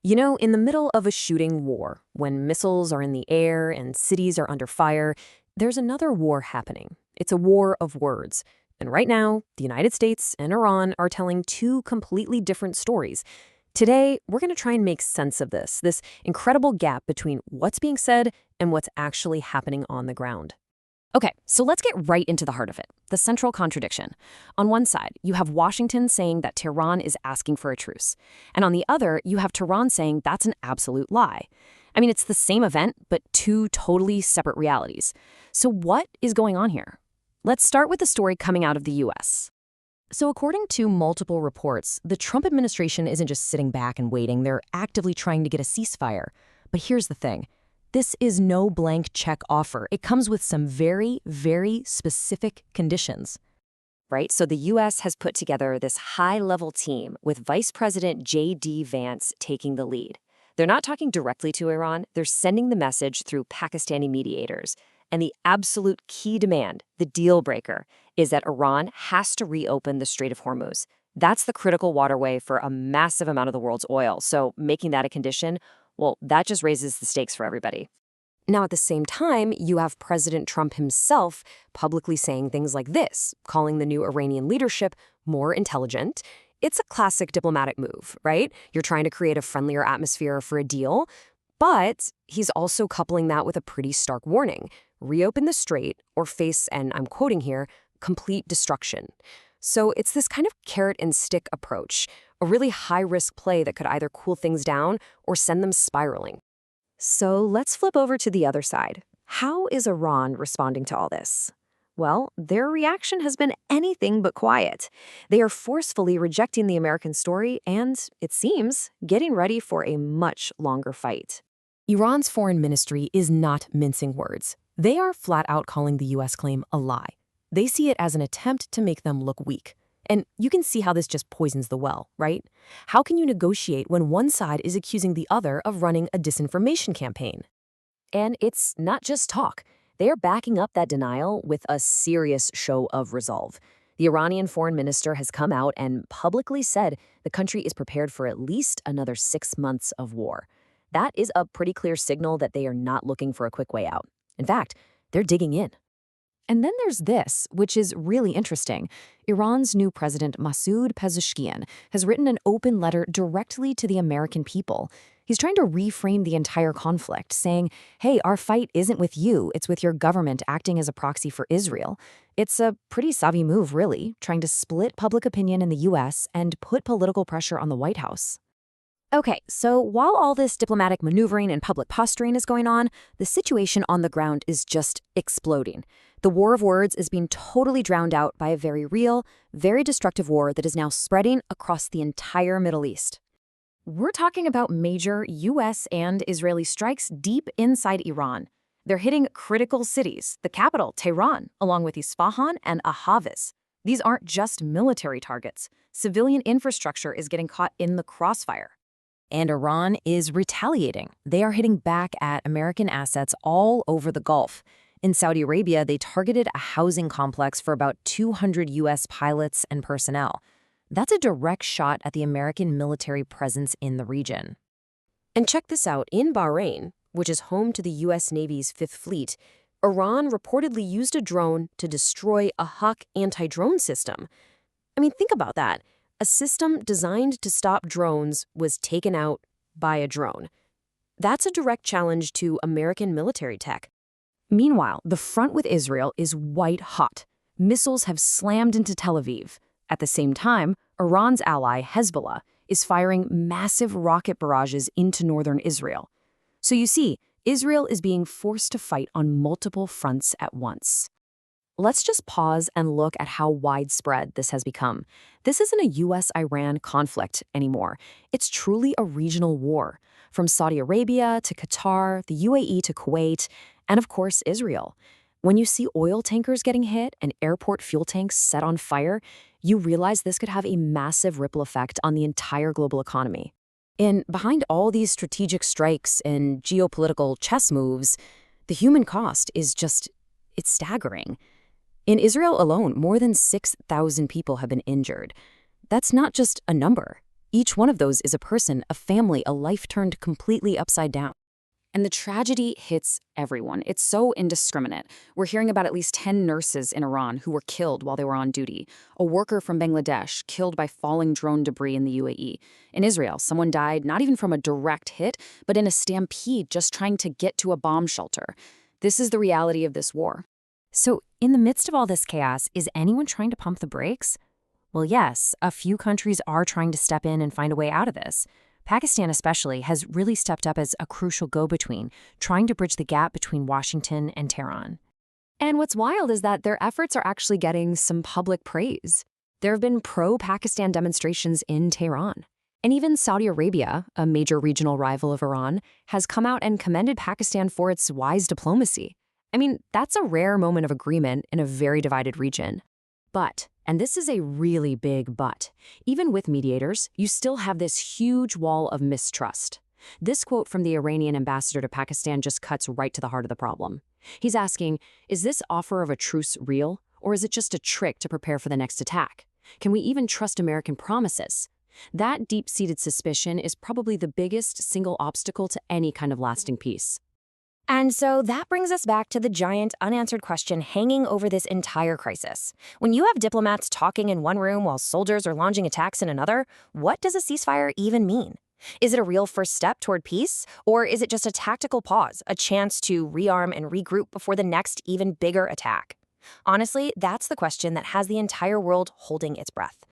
You know, in the middle of a shooting war, when missiles are in the air and cities are under fire, there's another war happening. It's a war of words. And right now, the United States and Iran are telling two completely different stories. Today, we're going to try and make sense of this incredible gap between what's being said and what's actually happening on the ground. Okay, so let's get right into the heart of it, the central contradiction. On one side, you have Washington saying that Tehran is asking for a truce. And on the other, you have Tehran saying that's an absolute lie. I mean, it's the same event, but two totally separate realities. So what is going on here? Let's start with the story coming out of the U.S. So according to multiple reports, the Trump administration isn't just sitting back and waiting. They're actively trying to get a ceasefire. But here's the thing. This is no blank check offer. It comes with some very, very specific conditions. Right? So the U.S. has put together this high-level team with Vice President J.D. Vance taking the lead. They're not talking directly to Iran. They're sending the message through Pakistani mediators. And the absolute key demand, the deal breaker, is that Iran has to reopen the Strait of Hormuz. That's the critical waterway for a massive amount of the world's oil. So making that a condition, well, that just raises the stakes for everybody. Now, at the same time, you have President Trump himself publicly saying things like this, calling the new Iranian leadership more intelligent. It's a classic diplomatic move, right? You're trying to create a friendlier atmosphere for a deal. But he's also coupling that with a pretty stark warning. Reopen the strait or face, and I'm quoting here, complete destruction. So it's this kind of carrot and stick approach, a really high-risk play that could either cool things down or send them spiraling. So let's flip over to the other side. How is Iran responding to all this? Well, their reaction has been anything but quiet. They are forcefully rejecting the American story and, it seems, getting ready for a much longer fight. Iran's foreign ministry is not mincing words. They are flat out calling the U.S. claim a lie. They see it as an attempt to make them look weak. And you can see how this just poisons the well, right? How can you negotiate when one side is accusing the other of running a disinformation campaign? And it's not just talk. They're backing up that denial with a serious show of resolve. The Iranian foreign minister has come out and publicly said the country is prepared for at least another 6 months of war. That is a pretty clear signal that they are not looking for a quick way out. In fact, they're digging in. And then there's this, which is really interesting. Iran's new president, Masoud Pezeshkian, has written an open letter directly to the American people. He's trying to reframe the entire conflict, saying, hey, our fight isn't with you, it's with your government acting as a proxy for Israel. It's a pretty savvy move, really, trying to split public opinion in the U.S. and put political pressure on the White House. Okay, so while all this diplomatic maneuvering and public posturing is going on, the situation on the ground is just exploding. The war of words is being totally drowned out by a very real, very destructive war that is now spreading across the entire Middle East. We're talking about major U.S. and Israeli strikes deep inside Iran. They're hitting critical cities, the capital, Tehran, along with Isfahan and Ahvaz. These aren't just military targets. Civilian infrastructure is getting caught in the crossfire. And Iran is retaliating. They are hitting back at American assets all over the Gulf. In Saudi Arabia, they targeted a housing complex for about 200 U.S. pilots and personnel. That's a direct shot at the American military presence in the region. And check this out. In Bahrain, which is home to the U.S. Navy's Fifth Fleet, Iran reportedly used a drone to destroy a Hawk anti-drone system. I mean, think about that. A system designed to stop drones was taken out by a drone. That's a direct challenge to American military tech. Meanwhile, the front with Israel is white hot. Missiles have slammed into Tel Aviv. At the same time, Iran's ally, Hezbollah, is firing massive rocket barrages into northern Israel. So you see, Israel is being forced to fight on multiple fronts at once. Let's just pause and look at how widespread this has become. This isn't a U.S.-Iran conflict anymore. It's truly a regional war. From Saudi Arabia to Qatar, the UAE to Kuwait, and of course, Israel. When you see oil tankers getting hit and airport fuel tanks set on fire, you realize this could have a massive ripple effect on the entire global economy. And behind all these strategic strikes and geopolitical chess moves, the human cost is it's staggering. In Israel alone, more than 6,000 people have been injured. That's not just a number. Each one of those is a person, a family, a life turned completely upside down. And the tragedy hits everyone. It's so indiscriminate. We're hearing about at least 10 nurses in Iran who were killed while they were on duty. A worker from Bangladesh killed by falling drone debris in the UAE. In Israel, someone died not even from a direct hit, but in a stampede just trying to get to a bomb shelter. This is the reality of this war. So, in the midst of all this chaos, is anyone trying to pump the brakes? Well, yes, a few countries are trying to step in and find a way out of this. Pakistan especially has really stepped up as a crucial go-between, trying to bridge the gap between Washington and Tehran. And what's wild is that their efforts are actually getting some public praise. There have been pro-Pakistan demonstrations in Tehran. And even Saudi Arabia, a major regional rival of Iran, has come out and commended Pakistan for its wise diplomacy. I mean, that's a rare moment of agreement in a very divided region. But, and this is a really big but, even with mediators, you still have this huge wall of mistrust. This quote from the Iranian ambassador to Pakistan just cuts right to the heart of the problem. He's asking, is this offer of a truce real, or is it just a trick to prepare for the next attack? Can we even trust American promises? That deep-seated suspicion is probably the biggest single obstacle to any kind of lasting peace. And so that brings us back to the giant unanswered question hanging over this entire crisis. When you have diplomats talking in one room while soldiers are launching attacks in another, what does a ceasefire even mean? Is it a real first step toward peace? Or is it just a tactical pause, a chance to rearm and regroup before the next even bigger attack? Honestly, that's the question that has the entire world holding its breath.